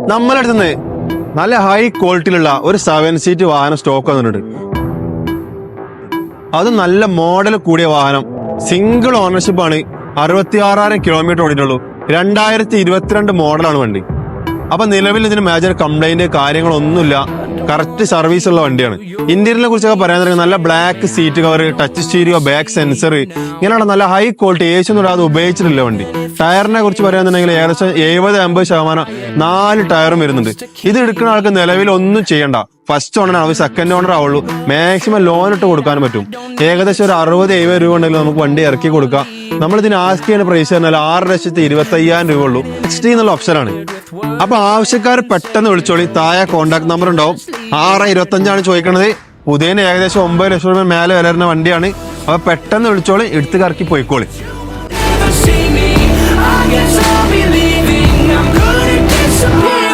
നമ്മളെ അടുത്തുനിന്ന് നല്ല ഹൈ ക്വാളിറ്റിയിലുള്ള ഒരു 7 സീറ്റ് വാഹനം സ്റ്റോക്ക് വന്നിട്ടുണ്ട്. അത് നല്ല മോഡൽ കൂടിയ വാഹനം, സിംഗിൾ ഓണർഷിപ്പ് ആണ്. 66,000 കിലോമീറ്റർ ഓടിയിട്ടുള്ളൂ. 2022 മോഡലാണ് വണ്ടി. അപ്പൊ നിലവിൽ ഇതിന് മേജർ കംപ്ലൈന്റ് കാര്യങ്ങളൊന്നുമില്ല. കറക്റ്റ് സർവീസ് ഉള്ള വണ്ടിയാണ്. ഇന്റീരിയറിനെ കുറിച്ചൊക്കെ പറയാൻ തുടങ്ങി നല്ല black seat cover, touch stereo, back sensor, ഇങ്ങനെയുള്ള നല്ല ഹൈ ക്വാളിറ്റി ഏഷ്യ ഒന്നും അത് ഉപയോഗിച്ചിട്ടില്ല വണ്ടി. ടയറിനെ കുറിച്ച് പറയാന്നുണ്ടെങ്കിൽ ഏകദേശം 70-80% 4 ടയറും വരുന്നുണ്ട്. ഇത് എടുക്കുന്ന ആൾക്ക് നിലവിൽ ഒന്നും ചെയ്യണ്ട. ഫസ്റ്റ് ഓണറാണ്, സെക്കൻഡ് ഓണർ ആവുള്ളൂ. മാക്സിമം ലോൺ ഇട്ട് കൊടുക്കാനും പറ്റും. ഏകദേശം ഒരു 60-70 രൂപ ഉണ്ടെങ്കിൽ നമുക്ക് വണ്ടി ഇറക്കി കൊടുക്കാം. നമ്മൾ ഇതിന് ആസ്ക് ചെയ്യുന്ന പ്രൈസ് പറഞ്ഞാൽ 6,25,000 രൂപ ഉള്ളൂ. XT എന്നുള്ള ഓപ്ഷനാണ്. അപ്പൊ ആവശ്യക്കാർ പെട്ടെന്ന് വിളിച്ചോളി. താഴെ കോൺടാക്ട് നമ്പർ ഉണ്ടാവും. 6,25,000 ചോദിക്കണത്. പുതിയതിന് ഏകദേശം 9 ലക്ഷം രൂപ മേലെ വില വരുന്ന വണ്ടിയാണ്. അപ്പൊ പെട്ടെന്ന് വിളിച്ചോളി, എടുത്ത് കറക്കി പോയിക്കോളി. I guess I'll be leaving. I'm gonna disappear.